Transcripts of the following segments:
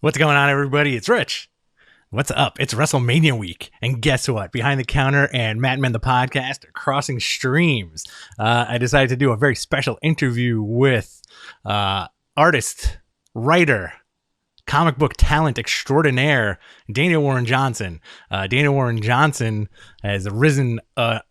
What's going on, everybody? It's Rich. What's up? It's WrestleMania week. And guess what? Behind the Counter and Matt Men, the podcast, are crossing streams. I decided to do a very special interview with artist, writer, comic book talent extraordinaire, Daniel Warren Johnson. Daniel Warren Johnson has risen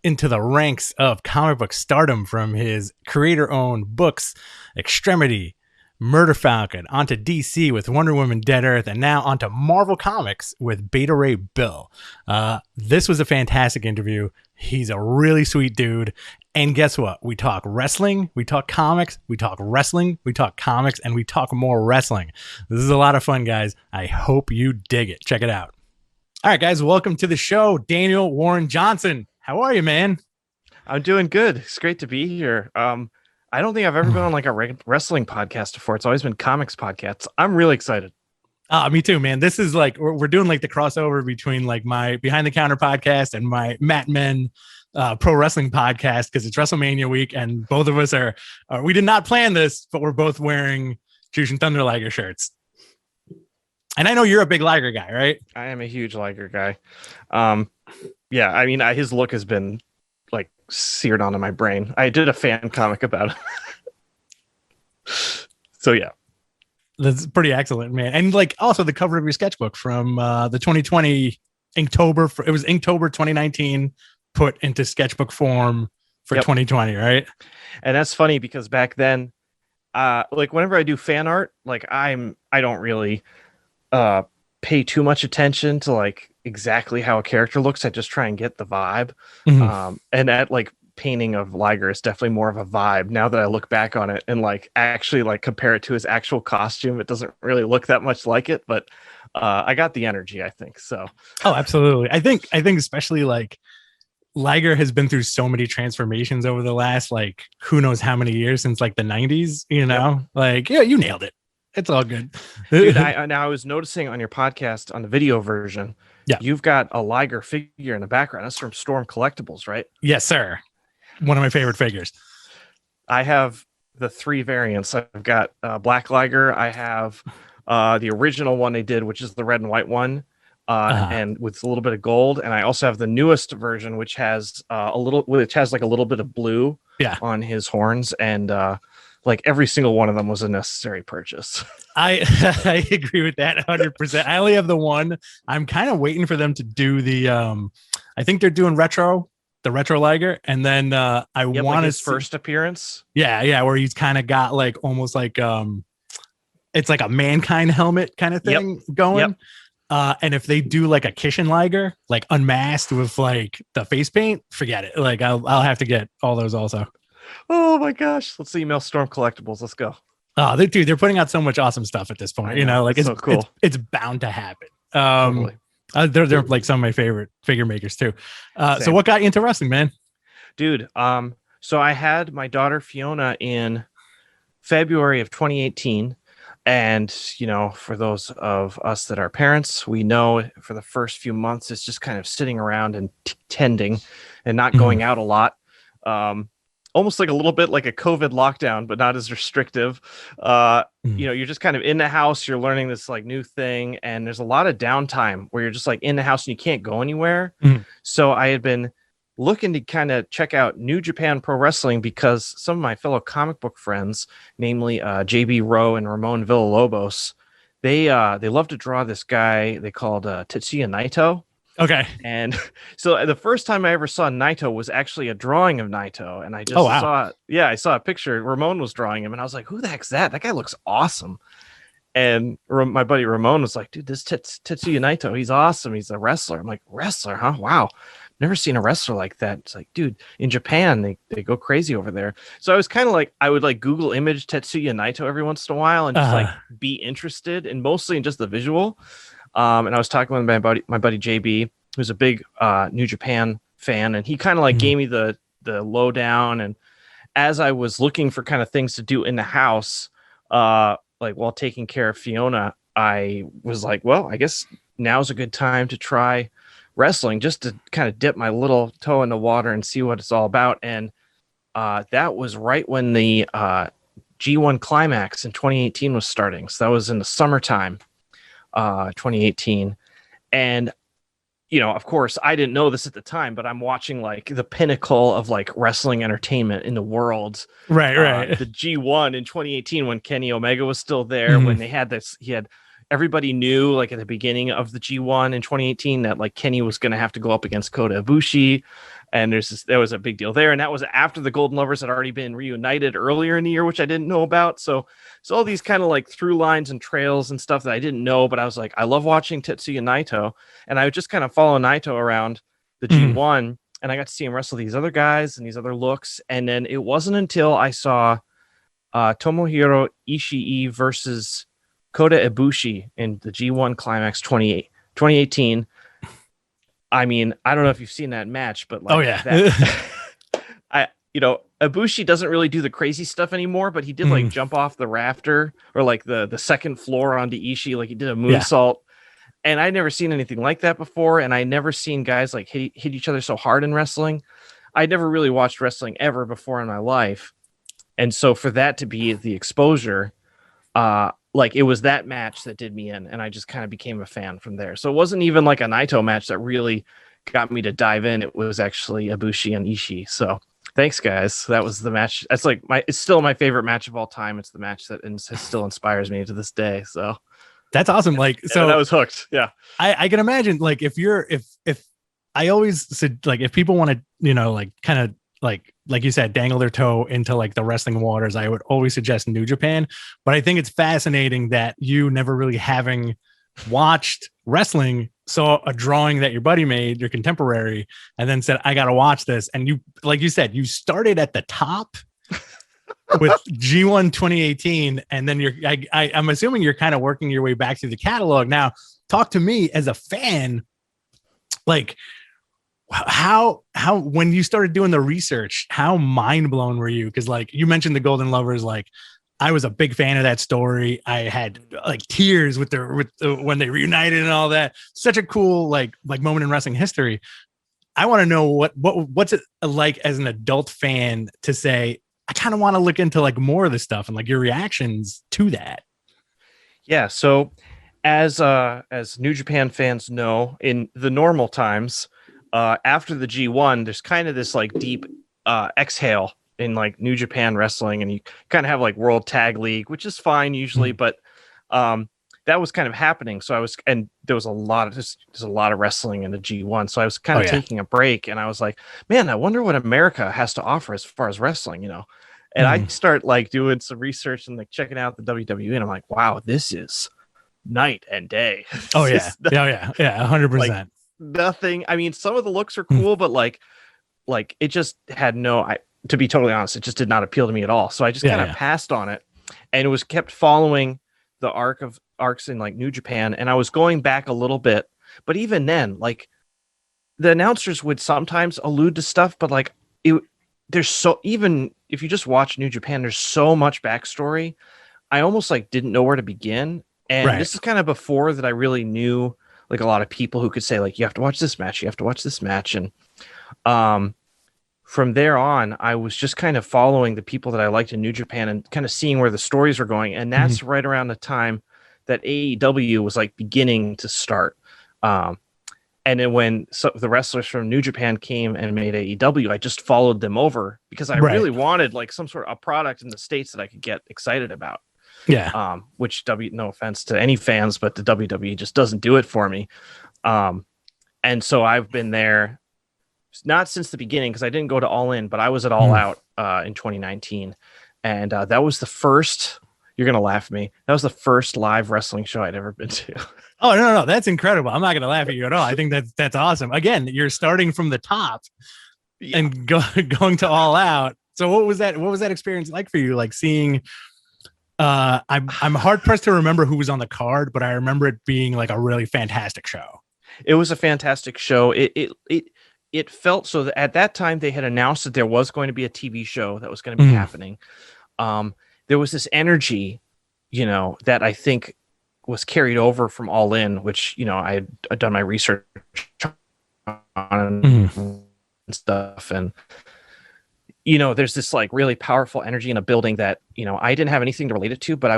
into the ranks of comic book stardom from his creator-owned books, Extremity, Murder Falcon, onto DC with Wonder Woman Dead Earth, and now onto Marvel Comics with Beta Ray Bill. This was a fantastic interview. He's a really sweet dude. And guess what? We talk wrestling, we talk comics, we talk wrestling, we talk comics, and we talk more wrestling. This is a lot of fun, guys. I hope you dig it. Check it out. All right, guys, welcome to the show, Daniel Warren Johnson. How are you, man? I'm doing good. It's great to be here. I don't think I've ever been on like a wrestling podcast before. It's always been comics podcasts. I'm really excited. Me too, man. This is like, we're doing like the crossover between like my Behind the Counter podcast and my Matt Men pro wrestling podcast, because it's WrestleMania week and both of us are we did not plan this, but we're both wearing Jushin Thunder Liger shirts. And I know you're a big Liger guy, right? I am a huge Liger guy. Yeah, I mean, his look has been like seared onto my brain. I did a fan comic about it. So yeah. That's pretty excellent, man. And like also the cover of your sketchbook from the 2020 Inktober. It was Inktober 2019 put into sketchbook form for 2020, right? And that's funny because back then, like whenever I do fan art, like I don't really pay too much attention to like exactly how a character looks. I just try and get the vibe. Mm-hmm. And that like painting of Liger is definitely more of a vibe now that I look back on it and like actually like compare it to his actual costume. It doesn't really look that much like it, but I got the energy, I think. So oh, absolutely. I think especially like Liger has been through so many transformations over the last like who knows how many years, since like the 90s, you know. Yep. Like yeah, you nailed it. It's all good. Dude, I was noticing on your podcast on the video version, you've got a Liger figure in the background. That's from Storm Collectibles, right? Yes, sir. One of my favorite figures. I have the three variants. I've got Black Liger. I have the original one they did, which is the red and white one, and with a little bit of gold. And I also have the newest version, which has like a little bit of blue on his horns. And like every single one of them was a necessary purchase. I agree with that 100%. I only have the one. I'm kind of waiting for them to do the I think they're doing the retro Liger, and then I want like his first appearance. Yeah, where he's kind of got like almost like it's like a Mankind helmet kind of thing going. And if they do like a Kishin Liger, like unmasked with like the face paint, forget it. Like I'll have to get all those also. Oh my gosh. Let's email Storm Collectibles. Let's go. Oh, they're putting out so much awesome stuff at this point. You know, like it's so cool. It's bound to happen. Totally. They're like some of my favorite figure makers too. So what got you into wrestling, man? Dude, so I had my daughter Fiona in February of 2018. And, you know, for those of us that are parents, we know for the first few months, it's just kind of sitting around and tending and not going out a lot. Almost like a little bit like a COVID lockdown, but not as restrictive. You know, you're just kind of in the house, you're learning this like new thing. And there's a lot of downtime where you're just like in the house and you can't go anywhere. So I had been looking to kind of check out New Japan Pro Wrestling because some of my fellow comic book friends, namely JB Rowe and Ramon Villalobos, they love to draw this guy they called Tetsuya Naito. Okay. And so the first time I ever saw Naito was actually a drawing of Naito. And I just I saw a picture. Ramon was drawing him and I was like, who the heck's that? That guy looks awesome. And my buddy Ramon was like, dude, this Tetsuya Naito, he's awesome. He's a wrestler. I'm like, wrestler, huh? Wow. Never seen a wrestler like that. It's like, dude, in Japan, they go crazy over there. So I was kind of like, I would like Google image Tetsuya Naito every once in a while and just like be interested and mostly in just the visual. And I was talking with my buddy JB, who's a big New Japan fan, and he kind of like gave me the lowdown. And as I was looking for kind of things to do in the house, like while taking care of Fiona, I was like, well, I guess now's a good time to try wrestling, just to kind of dip my little toe in the water and see what it's all about. And that was right when the G1 Climax in 2018 was starting. So that was in the summertime. 2018. And of course, I didn't know this at the time, but I'm watching like the pinnacle of like wrestling entertainment in the world. Right. The G1 in 2018 when Kenny Omega was still there, when they had this, everybody knew like at the beginning of the G1 in 2018 that like Kenny was going to have to go up against Kota Ibushi. And there was a big deal there. And that was after the Golden Lovers had already been reunited earlier in the year, which I didn't know about. So all these kind of like through lines and trails and stuff that I didn't know, but I was like, I love watching Tetsuya Naito. And I would just kind of follow Naito around the G1, and I got to see him wrestle these other guys and these other looks. And then it wasn't until I saw Tomohiro Ishii versus Kota Ibushi in the G1 Climax 2018. I mean, I don't know if you've seen that match, but like, Ibushi doesn't really do the crazy stuff anymore, but he did like jump off the rafter or like the second floor onto Ishii, like he did a moonsault. And I'd never seen anything like that before, and I never seen guys like hit each other so hard in wrestling. I'd never really watched wrestling ever before in my life, and so for that to be the exposure, like it was that match that did me in, and I just kind of became a fan from there. So it wasn't even like a Naito match that really got me to dive in. It was actually Ibushi and Ishii. So thanks, guys. That was the match. That's like it's still my favorite match of all time. It's the match that still inspires me to this day. So that's awesome. Like, so I was hooked. Yeah. I can imagine like if I always said, like, if people want to, like kind of like you said, dangle their toe into like the wrestling waters, I would always suggest New Japan. But I think it's fascinating that you, never really having watched wrestling, saw a drawing that your buddy made, your contemporary, and then said, I got to watch this. And you, like you said, you started at the top with G1 2018, and then I'm assuming you're kind of working your way back through the catalog. Now, talk to me as a fan, like how when you started doing the research, how mind blown were you? Because like you mentioned the Golden Lovers, like I was a big fan of that story. I had like tears with when they reunited and all that. Such a cool like moment in wrestling history. I want to know what's it like as an adult fan to say, I kind of want to look into like more of this stuff and like your reactions to that. Yeah. So as New Japan fans know, in the normal times, after the G1, there's kind of this like deep exhale in like New Japan wrestling, and you kind of have like World Tag League, which is fine usually, but that was kind of happening. So there was a lot of wrestling in the G1. So I was kind of taking a break, and I was like, man, I wonder what America has to offer as far as wrestling, And I start like doing some research and like checking out the WWE, and I'm like, wow, this is night and day. Oh yeah. 100%. Like, nothing. I mean, some of the looks are cool, but like it just had to be totally honest, it just did not appeal to me at all. So I just kind of passed on it, and it was kept following the arcs in like New Japan. And I was going back a little bit, but even then, like the announcers would sometimes allude to stuff, but like even if you just watch New Japan, there's so much backstory. I almost like didn't know where to begin. And this is kind of before that I really knew like a lot of people who could say like, you have to watch this match. You have to watch this match. And, from there on, I was just kind of following the people that I liked in New Japan and kind of seeing where the stories were going. And that's right around the time that AEW was like beginning to start. And then when the wrestlers from New Japan came and made AEW, I just followed them over because I really wanted like some sort of a product in the States that I could get excited about. Yeah. Which no offense to any fans, but the WWE just doesn't do it for me. And so I've been there, not since the beginning, because I didn't go to All In, but I was at All Out in 2019. And that was the first, you're going to laugh at me, that was the first live wrestling show I'd ever been to. Oh, no, that's incredible. I'm not going to laugh at you at all. I think that's awesome. Again, you're starting from the top and going to All Out. So what was that experience like for you? Like seeing, I'm hard pressed to remember who was on the card, but I remember it being like a really fantastic show. It was a fantastic show. It felt so that at that time they had announced that there was going to be a TV show that was going to be happening. There was this energy, that I think was carried over from All In, which, I had done my research on and stuff. And, there's this like really powerful energy in a building that, I didn't have anything to relate it to, but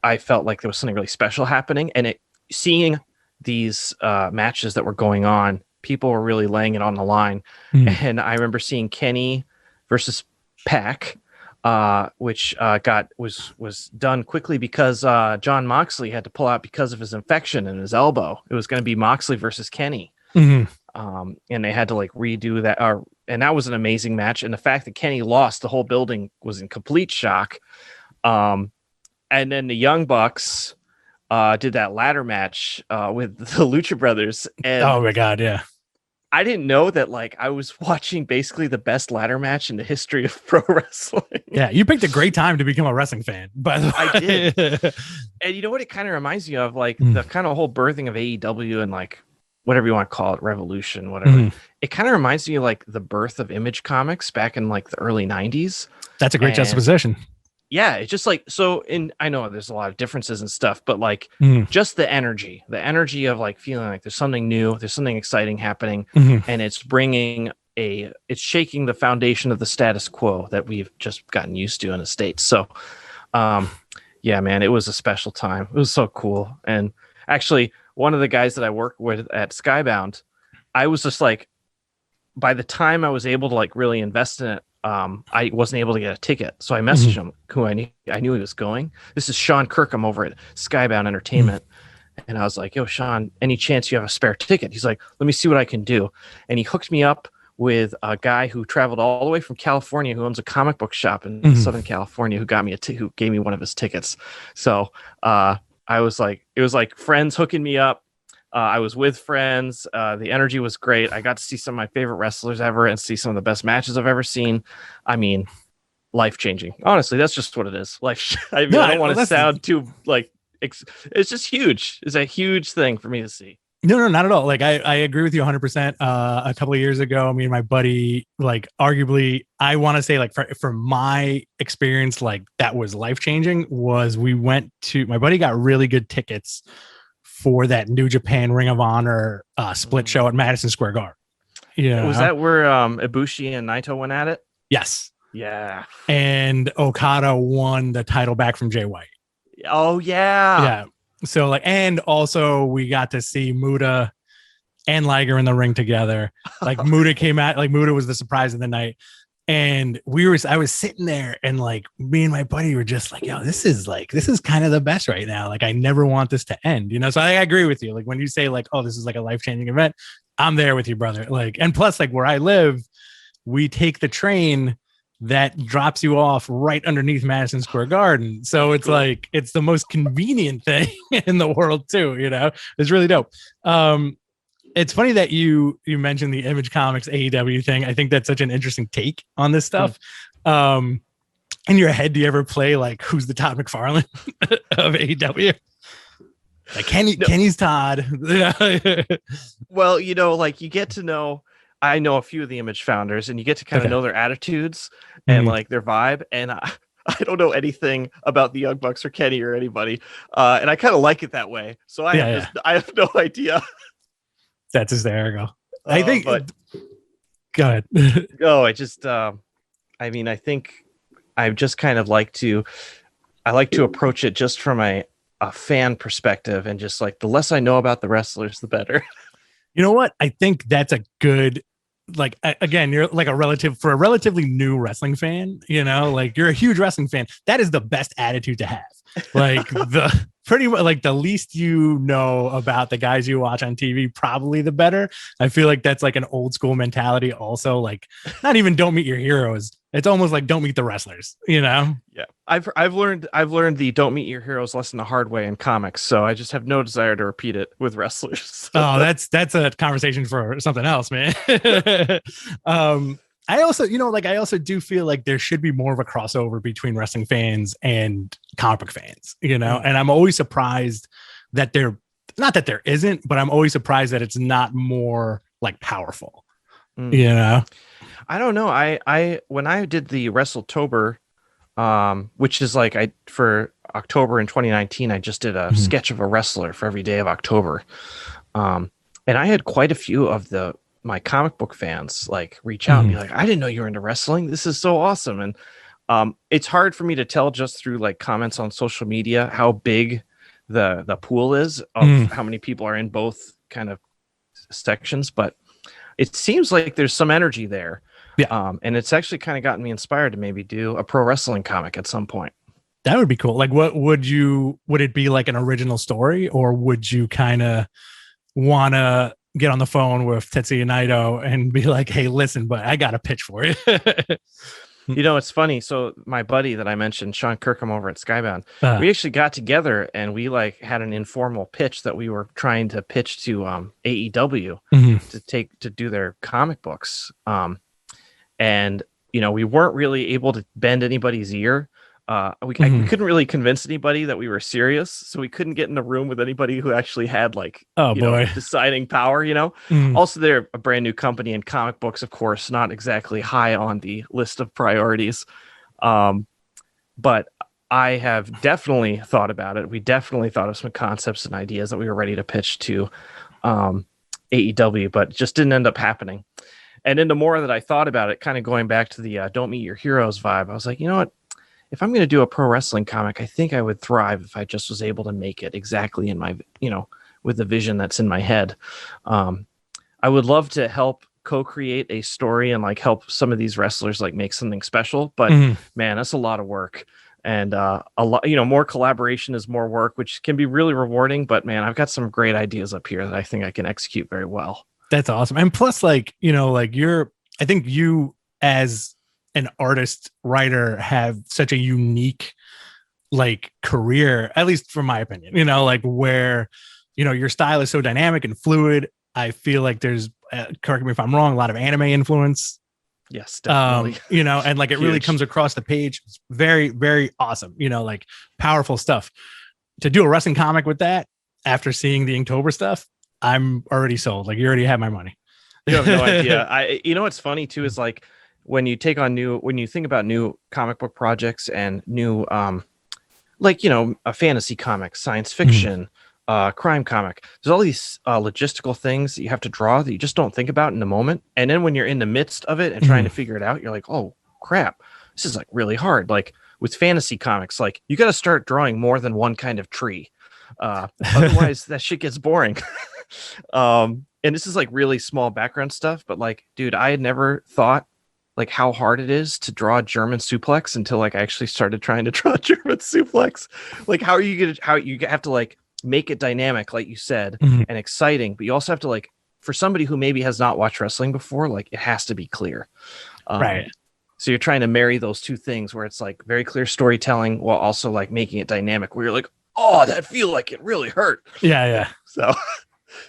I felt like there was something really special happening. And seeing these matches that were going on, people were really laying it on the line. And I remember seeing Kenny versus Pac, which was done quickly because John Moxley had to pull out because of his infection in his elbow. It was going to be Moxley versus Kenny. And they had to like redo that. And that was an amazing match. And the fact that Kenny lost, the whole building was in complete shock. And then the Young Bucks did that ladder match with the Lucha Brothers. And oh my God, yeah. I didn't know that like I was watching basically the best ladder match in the history of pro wrestling. Yeah, you picked a great time to become a wrestling fan, by the way. I did. And you know what it kind of reminds me of? Like the kind of whole birthing of AEW and like whatever you want to call it, revolution, whatever. It kind of reminds me of like the birth of Image Comics back in like the early 90s. That's a great juxtaposition. Yeah, it's just like so. I know there's a lot of differences and stuff, but like just the energy of like feeling like there's something new, there's something exciting happening, and it's shaking the foundation of the status quo that we've just gotten used to in the States. So, yeah, man, it was a special time. It was so cool. And actually, one of the guys that I work with at Skybound, I was just like, by the time I was able to like really invest in it, I wasn't able to get a ticket. So I messaged him, who I knew he was going. This is Sean Kirkham over at Skybound Entertainment. And I was like, yo, Sean, any chance you have a spare ticket? He's like, let me see what I can do. And he hooked me up with a guy who traveled all the way from California, who owns a comic book shop in Southern California, who got me who gave me one of his tickets. So it was like friends hooking me up. I was with friends. The energy was great. I got to see some of my favorite wrestlers ever and see some of the best matches I've ever seen. I mean, life-changing. Honestly, that's just what it is. I don't want to sound too like it's just huge. It's a huge thing for me to see. No, not at all. Like I agree with you 100%. A couple of years ago, me and my buddy, like arguably, I want to say like from my experience, like that was life-changing was my buddy got really good tickets for that New Japan Ring of Honor split show at Madison Square Garden. Yeah. Was that where Ibushi and Naito went at it? Yes. Yeah. And Okada won the title back from Jay White. Oh, yeah. Yeah. So like, and also we got to see Muta and Liger in the ring together. Like Muta came out, like Muta was the surprise of the night. And I was sitting there and like me and my buddy were just like, yo, this is kind of the best right now. Like I never want this to end, you know? So I agree with you. Like when you say like, oh, this is like a life-changing event, I'm there with you, brother. Like, and plus like where I live, we take the train that drops you off right underneath Madison Square Garden. So it's like, it's the most convenient thing in the world too, you know? It's really dope. It's funny that you mentioned the Image Comics AEW thing. I think that's such an interesting take on this stuff. In your head, do you ever play like who's the Todd McFarlane of AEW? Like Kenny's Todd. Well, you know, like you get to know. I know a few of the Image founders, and you get to kind of know their attitudes and like their vibe. And I don't know anything about the Young Bucks or Kenny or anybody, and I kind of like it that way. So I have no idea. That's hysterical. I think. But, go ahead. I mean, I think I just kind of like to approach it just from a fan perspective, and just like the less I know about the wrestlers, the better. You know what? I think that's a good, like, again, you're like a relatively new wrestling fan, you know, like you're a huge wrestling fan. That is the best attitude to have. Like pretty much like the least you know about the guys you watch on TV, probably the better. I feel like that's like an old school mentality. Also, like not even don't meet your heroes. It's almost like don't meet the wrestlers, you know? Yeah. I've learned the don't meet your heroes lesson the hard way in comics. So I just have no desire to repeat it with wrestlers. Oh, that's a conversation for something else, man. I also do feel like there should be more of a crossover between wrestling fans and comic book fans, you know? And I'm always surprised that not that there isn't, but I'm always surprised that it's not more like powerful, you know? I don't know. I when I did the WrestleTober, which is like for October in 2019, I just did a sketch of a wrestler for every day of October. And I had quite a few of my comic book fans like reach out and be like, I didn't know you were into wrestling. This is so awesome. And it's hard for me to tell just through like comments on social media how big the pool is of how many people are in both kind of sections, but it seems like there's some energy there. Yeah. And it's actually kind of gotten me inspired to maybe do a pro wrestling comic at some point. That would be cool. Like, what would it be like an original story, or would you kind of want to get on the phone with Tetsuya Naito and be like, hey, listen, but I got a pitch for you? You know, it's funny. So my buddy that I mentioned, Sean Kirkham over at Skybound, we actually got together and we like had an informal pitch that we were trying to pitch to AEW to do their comic books. And you know, we weren't really able to bend anybody's ear. We couldn't really convince anybody that we were serious, so we couldn't get in a room with anybody who actually had like deciding power. You know, also they're a brand new company, and comic books, of course, not exactly high on the list of priorities. But I have definitely thought about it. We definitely thought of some concepts and ideas that we were ready to pitch to AEW, but just didn't end up happening. And then the more that I thought about it, kind of going back to the don't meet your heroes vibe, I was like, you know what? If I'm going to do a pro wrestling comic, I think I would thrive if I just was able to make it exactly in my, with the vision that's in my head. I would love to help co-create a story and like help some of these wrestlers like make something special. But man, that's a lot of work. And a lot, more collaboration is more work, which can be really rewarding. But man, I've got some great ideas up here that I think I can execute very well. That's awesome. And plus, like, I think you as an artist writer have such a unique like career, at least from my opinion, like where, your style is so dynamic and fluid. I feel like there's, correct me if I'm wrong, a lot of anime influence. Yes, definitely. And like it really comes across the page. It's very, very awesome. Like powerful stuff. To do a wrestling comic with that after seeing the Inktober stuff, I'm already sold. Like you already have my money. You have no idea. What's funny too is like when you think about new comic book projects and new, a fantasy comic, science fiction, crime comic, there's all these logistical things that you have to draw that you just don't think about in the moment. And then when you're in the midst of it and trying to figure it out, you're like, oh crap, this is like really hard. Like with fantasy comics, like you got to start drawing more than one kind of tree. Otherwise that shit gets boring. And this is like really small background stuff, but like, dude, I had never thought like how hard it is to draw a German suplex until like I actually started trying to draw a German suplex. Like how you have to like make it dynamic, like you said, and exciting, but you also have to like, for somebody who maybe has not watched wrestling before, like it has to be clear. Right. So you're trying to marry those two things where it's like very clear storytelling while also like making it dynamic where you're like, oh, that feel like it really hurt. Yeah. So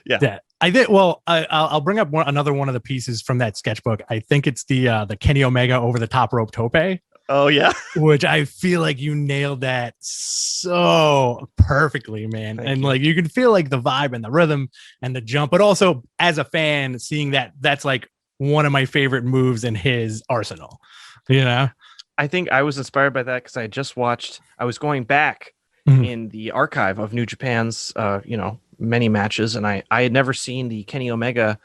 yeah. I did. Well, I'll bring up another one of the pieces from that sketchbook. I think it's the Kenny Omega over the top rope tope. Oh yeah, which I feel like you nailed that so perfectly, man. Thank you. Like you can feel like the vibe and the rhythm and the jump, but also as a fan, seeing that's like one of my favorite moves in his arsenal. I think I was inspired by that because I was going back in the archive of New Japan's, many matches, and I had never seen the Kenny Omega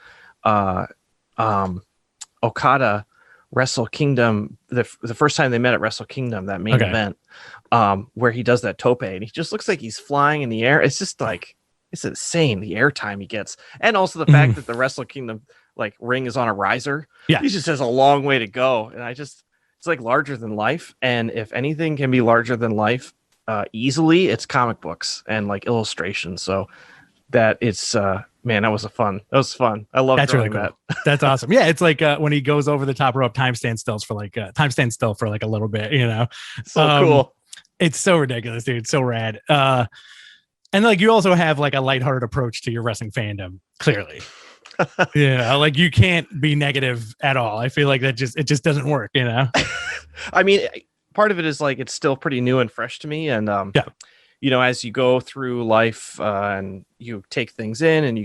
Okada Wrestle Kingdom, the first time they met at Wrestle Kingdom, that main event, where he does that tope and he just looks like he's flying in the air. It's just like, it's insane the air time he gets, and also the fact that the Wrestle Kingdom like ring is on a riser. He just has a long way to go, and it's like larger than life. And if anything can be larger than life easily, it's comic books and like illustrations. So that it's man, that was fun. I love that. Really cool. That's awesome. Yeah, it's like when he goes over the top rope, time stand still for like a little bit. So cool. It's so ridiculous, dude. It's so rad. And like you also have like a lighthearted approach to your wrestling fandom. Clearly, like you can't be negative at all. I feel like it just doesn't work. I mean, part of it is like it's still pretty new and fresh to me, and as you go through life and you take things in and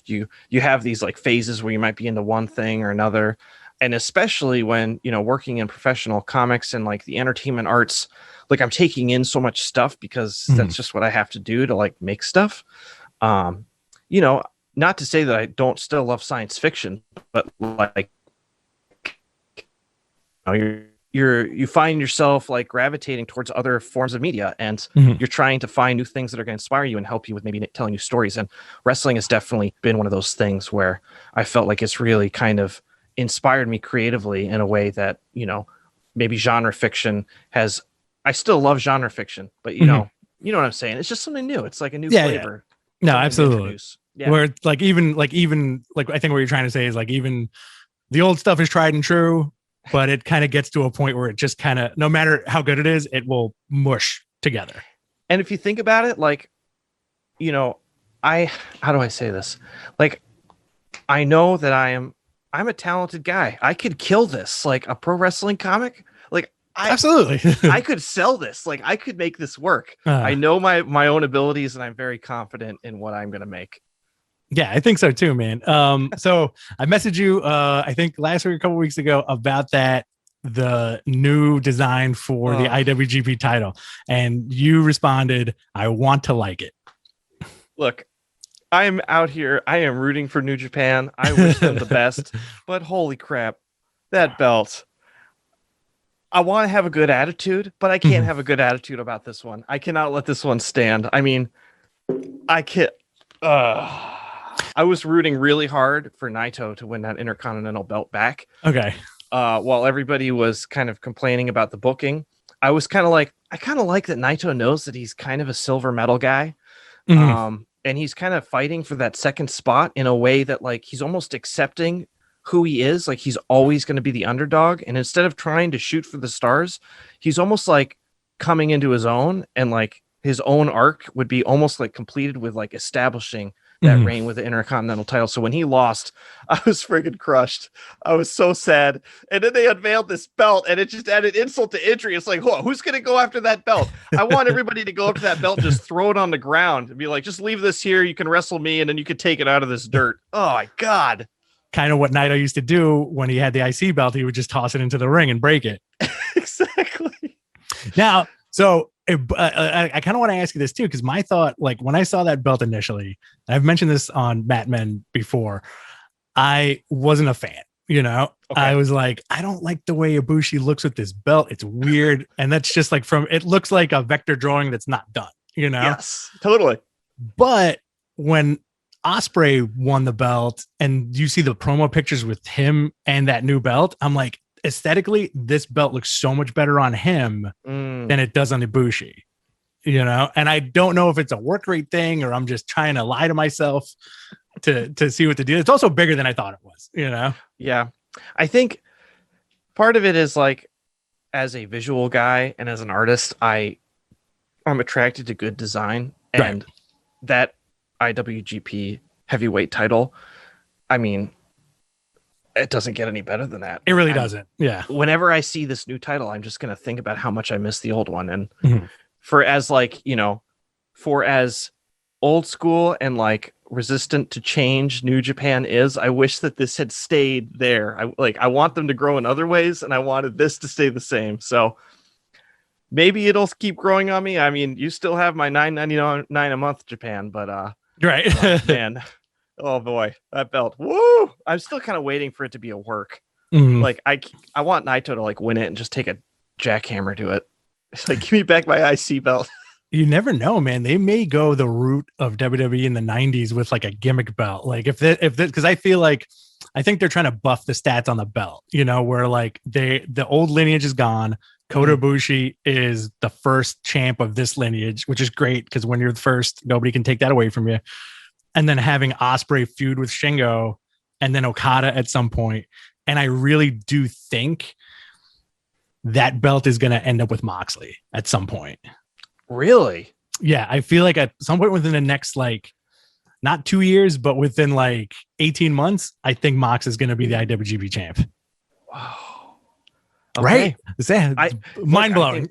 you have these like phases where you might be into one thing or another. And especially when, working in professional comics and like the entertainment arts, like I'm taking in so much stuff because that's just what I have to do to like make stuff. Not to say that I don't still love science fiction, but like, you're you find yourself like gravitating towards other forms of media, and you're trying to find new things that are going to inspire you and help you with maybe telling you stories. And wrestling has definitely been one of those things where I felt like it's really kind of inspired me creatively in a way that, maybe genre fiction has. I still love genre fiction, but you know what I'm saying? It's just something new. It's like a new flavor. No, absolutely. Yeah. Where it's like even I think what you're trying to say is like even the old stuff is tried and true, but it kind of gets to a point where it just kind of, no matter how good it is, it will mush together. And if you think about it, like, how do I say this? Like, I know that I'm a talented guy. I could kill this, like a pro wrestling comic. Like, absolutely, I could sell this. Like, I could make this work. I know my own abilities, and I'm very confident in what I'm going to make. Yeah, I think so too, man. So I messaged you, I think last week, a couple weeks ago, about the new design for the IWGP title, and you responded, "I want to like it." Look, I'm out here. I am rooting for New Japan. I wish them the best, but holy crap, that belt. I want to have a good attitude, but I can't have a good attitude about this one. I cannot let this one stand. I mean, I can't. I was rooting really hard for Naito to win that Intercontinental belt back. Okay. While everybody was kind of complaining about the booking, I was kind of like, I kind of like that Naito knows that he's kind of a silver medal guy. And he's kind of fighting for that second spot in a way that like he's almost accepting who he is. Like he's always going to be the underdog. And instead of trying to shoot for the stars, he's almost like coming into his own, and like his own arc would be almost like completed with like establishing that reign with the Intercontinental title. So when he lost, I was friggin' crushed. I was so sad. And then they unveiled this belt, and it just added insult to injury. It's like, who's going to go after that belt? I want everybody to go up to that belt, just throw it on the ground and be like, just leave this here. You can wrestle me, and then you can take it out of this dirt. Oh my God. Kind of what Naito used to do when he had the IC belt. He would just toss it into the ring and break it. Exactly. Now, so I kind of want to ask you this too, because my thought, like when I saw that belt initially, and I've mentioned this on Matt Men before, I wasn't a fan. Okay. I was like, I don't like the way Ibushi looks with this belt. It's weird, and that's just like it looks like a vector drawing that's not done. Yes, totally. But when Ospreay won the belt, and you see the promo pictures with him and that new belt, I'm like, aesthetically, this belt looks so much better on him than it does on Ibushi, and I don't know if it's a work rate thing or I'm just trying to lie to myself to see what the deal is. It's also bigger than I thought it was, Yeah. I think part of it is like, as a visual guy and as an artist, I'm attracted to good design, and that IWGP heavyweight title, I mean, it doesn't get any better than that. It really doesn't. Yeah. Whenever I see this new title, I'm just going to think about how much I miss the old one. And for as old school and like resistant to change New Japan is, I wish that this had stayed there. I want them to grow in other ways, and I wanted this to stay the same. So maybe it'll keep growing on me. I mean, you still have my $9.99 a month Japan, but right. Oh, man. Oh boy, that belt. Woo! I'm still kind of waiting for it to be a work. Like I want Naito to like win it and just take a jackhammer to it. It's like, give me back my IC belt. You never know, man. They may go the route of WWE in the 90s with like a gimmick belt. Like because I think they're trying to buff the stats on the belt, where like the old lineage is gone. Kota Ibushi is the first champ of this lineage, which is great because when you're the first, nobody can take that away from you. And then having Ospreay feud with Shingo, and then Okada at some point. And I really do think that belt is going to end up with Moxley at some point. Really? Yeah. I feel like at some point within the next, like, not 2 years, but within like 18 months, I think Mox is going to be the IWGP champ. Wow. Okay. Right? Mind blowing.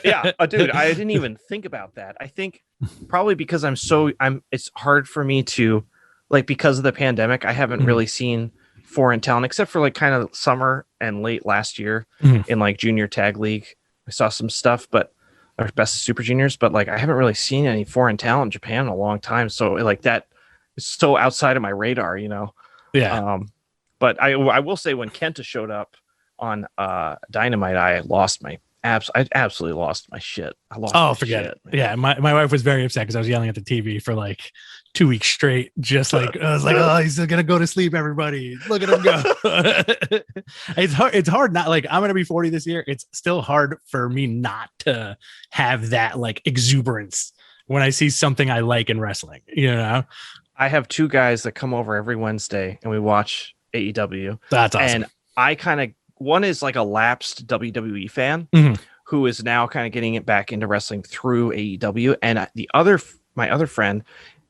Yeah, dude, I didn't even think about that. I think probably because it's hard for me to, like, because of the pandemic, I haven't really seen foreign talent except for like kind of summer and late last year in like junior tag league. I saw some stuff, but or best of super juniors, but like I haven't really seen any foreign talent in Japan in a long time. So like that is so outside of my radar, Yeah. But I will say when Kenta showed up on Dynamite, I absolutely lost my shit. I lost Oh, my forget shit, it. man. Yeah, my wife was very upset because I was yelling at the TV for like 2 weeks straight. Just like I was like, oh, he's gonna go to sleep. Everybody, look at him go. It's hard. It's hard. Not like I'm gonna be 40 this year. It's still hard for me not to have that like exuberance when I see something I like in wrestling. You know, I have two guys that come over every Wednesday and we watch AEW. that's awesome. And I kind of one is like a lapsed WWE fan who is now kind of getting it back into wrestling through AEW, and my other friend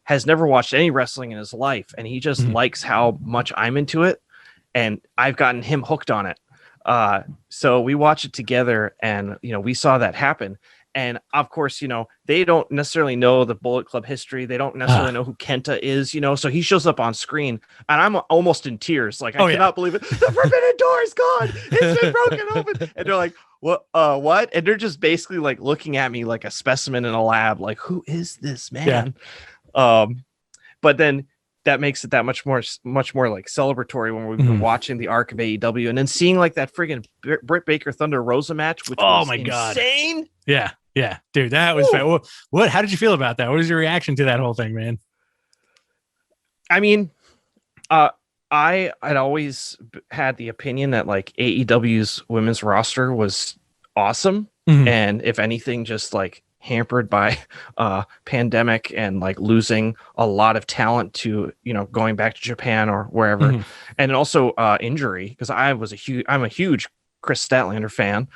has never watched any wrestling in his life, and he just likes how much I'm into it, and I've gotten him hooked on it. So we watch it together, and we saw that happen. And of course, they don't necessarily know the Bullet Club history. They don't necessarily know who Kenta is, so he shows up on screen and I'm almost in tears. Like, I cannot believe it. The forbidden door is gone. It's been broken open. And they're like, what? And they're just basically like looking at me like a specimen in a lab. Like, who is this man? Yeah. But then that makes it that much more like celebratory when we've been watching the arc of AEW and then seeing like that friggin' Britt Baker Thunder Rosa match, which was insane. God. Yeah, dude, that was fun. What? How did you feel about that? What was your reaction to that whole thing, man? I mean, I had always had the opinion that like AEW's women's roster was awesome, and if anything, just like hampered by pandemic and like losing a lot of talent to going back to Japan or wherever, and also injury, because I'm a huge Chris Statlander fan.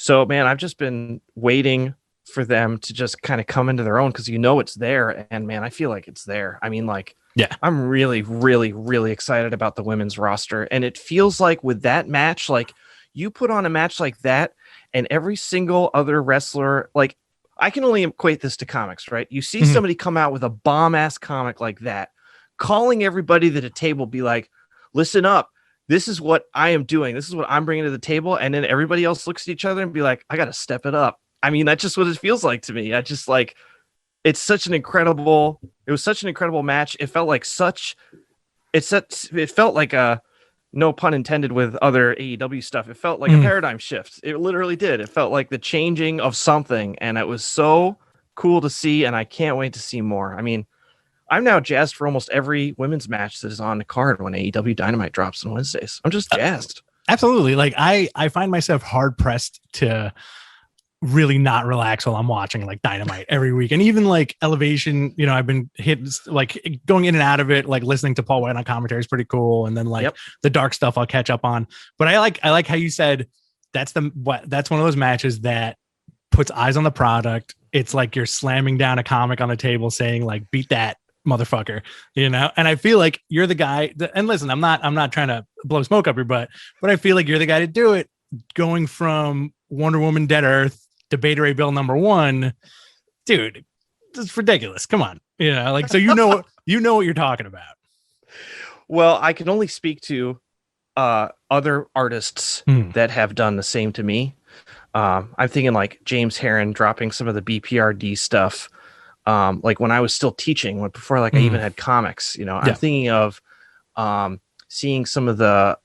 So man, I've just been waiting for them to just kind of come into their own, because it's there, and man, I feel like it's there. I mean, like, yeah, I'm really, really, really excited about the women's roster, and it feels like with that match, like you put on a match like that, and every single other wrestler, like, I can only equate this to comics, right? You see somebody come out with a bomb ass comic like that, calling everybody at a table, be like, listen up. This is what I am doing. This is what I'm bringing to the table. And then everybody else looks at each other and be like, I got to step it up. I mean, that's just what it feels like to me. I just like, it was such an incredible match. It felt like it felt like a, no pun intended with other AEW stuff. It felt like a paradigm shift. It literally did. It felt like the changing of something. And it was so cool to see. And I can't wait to see more. I mean, I'm now jazzed for almost every women's match that is on the card when AEW Dynamite drops on Wednesdays. I'm just jazzed. Absolutely. Like I find myself hard pressed to really not relax while I'm watching like Dynamite every week. And even like Elevation, I've been like going in and out of it, like listening to Paul White on commentary is pretty cool. And then like the dark stuff I'll catch up on. But I like how you said that's one of those matches that puts eyes on the product. It's like you're slamming down a comic on the table saying like, beat that motherfucker, and I feel like you're the guy and listen, I'm not trying to blow smoke up your butt, but I feel like you're the guy to do it, going from Wonder Woman Dead Earth to Beta Ray Bill #1. Dude, it's ridiculous. Come on. Like, so what you're talking about. Well, I can only speak to other artists that have done the same to me. I'm thinking like James Herron dropping some of the BPRD stuff. Like when I was still teaching, before like I even had comics, I'm thinking of seeing some of the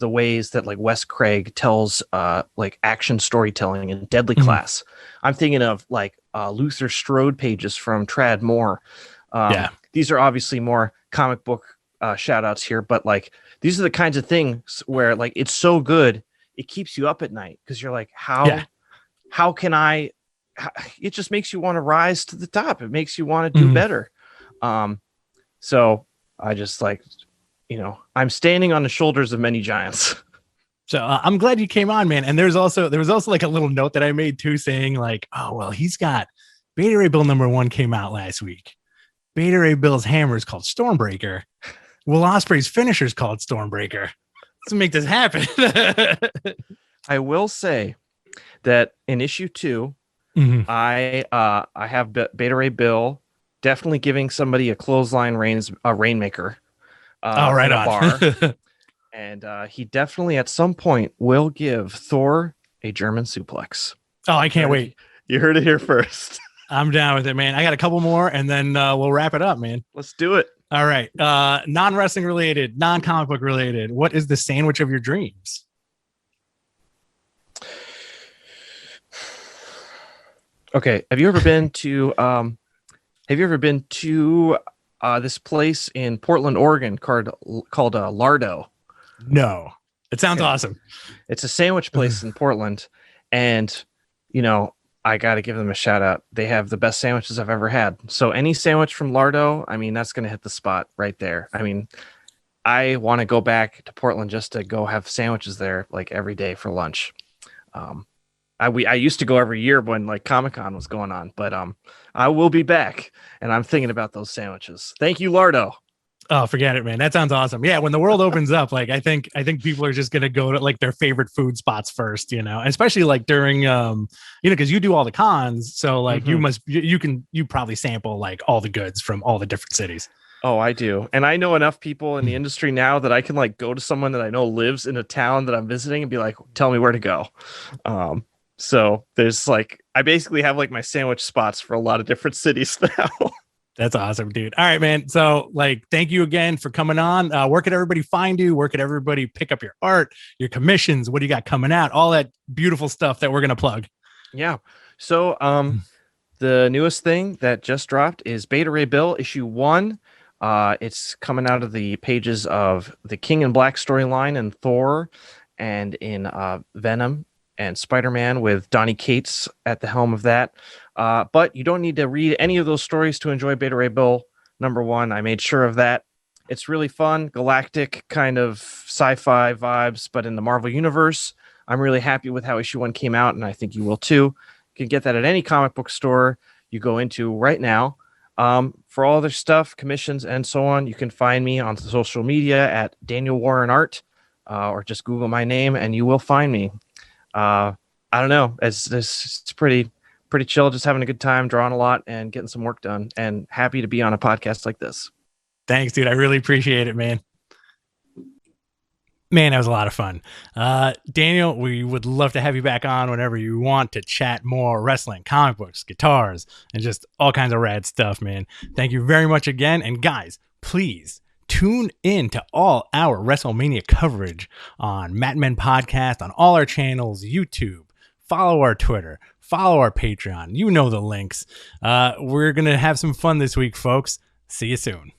ways that like Wes Craig tells like action storytelling in Deadly Class. I'm thinking of like Luther Strode pages from Trad Moore. These are obviously more comic book shout outs here, but like these are the kinds of things where like it's so good it keeps you up at night, because you're like, how can I? It just makes you want to rise to the top. It makes you want to do better. So I just like, I'm standing on the shoulders of many giants. So I'm glad you came on, man. And there was also like a little note that I made too, saying like, oh, well, he's got Beta Ray Bill #1 came out last week. Beta Ray Bill's hammer is called Stormbreaker. Will Ospreay's finisher is called Stormbreaker. Let's make this happen. I will say that in issue 2, I have Beta Ray Bill definitely giving somebody a clothesline rainmaker. Right on. Bar. And he definitely at some point will give Thor a German suplex. Oh, I can't wait. You heard it here first. I'm down with it, man. I got a couple more and then we'll wrap it up, man. Let's do it. All right. Non-wrestling related, non-comic book related. What is the sandwich of your dreams? Okay. Have you ever been to this place in Portland, Oregon called Lardo? No. It sounds Okay. awesome. It's a sandwich place in Portland, and you know, I got to give them a shout out. They have the best sandwiches I've ever had. So any sandwich from Lardo, I mean, that's going to hit the spot right there. I mean, I want to go back to Portland just to go have sandwiches there like every day for lunch. Um, I used to go every year when like Comic-Con was going on, but I will be back, and I'm thinking about those sandwiches. Thank you, Lardo. Oh, forget it, man. That sounds awesome. Yeah, when the world opens up, like I think people are just gonna go to like their favorite food spots first, you know, and especially like during because you do all the cons, so like you probably sample like all the goods from all the different cities. Oh, I do. And I know enough people in the industry now that I can like go to someone that I know lives in a town that I'm visiting and be like, tell me where to go. So there's like, I basically have like my sandwich spots for a lot of different cities now. That's awesome, dude. All right, man. So, like, thank you again for coming on. Where could everybody find you? Where could everybody pick up your art, your commissions? What do you got coming out? All that beautiful stuff that we're gonna plug. Yeah. So, the newest thing that just dropped is Beta Ray Bill issue 1. It's coming out of the pages of the King in Black storyline and Thor, and in Venom and Spider-Man with Donny Cates at the helm of that. But you don't need to read any of those stories to enjoy Beta Ray Bill #1. I made sure of that. It's really fun, galactic kind of sci-fi vibes, but in the Marvel universe. I'm really happy with how issue 1 came out, and I think you will too. You can get that at any comic book store you go into right now. For all other stuff, commissions, and so on, you can find me on social media at Daniel Warren Art, or just Google my name and you will find me. I don't know. It's pretty chill, just having a good time, drawing a lot, and getting some work done. And happy to be on a podcast like this. Thanks, dude. I really appreciate it, man. Man, that was a lot of fun. Daniel, we would love to have you back on whenever you want to chat more wrestling, comic books, guitars, and just all kinds of rad stuff, man. Thank you very much again. And guys, please tune in to all our WrestleMania coverage on Matt Men Podcast, on all our channels, YouTube. Follow our Twitter. Follow our Patreon. You know the links. We're going to have some fun this week, folks. See you soon.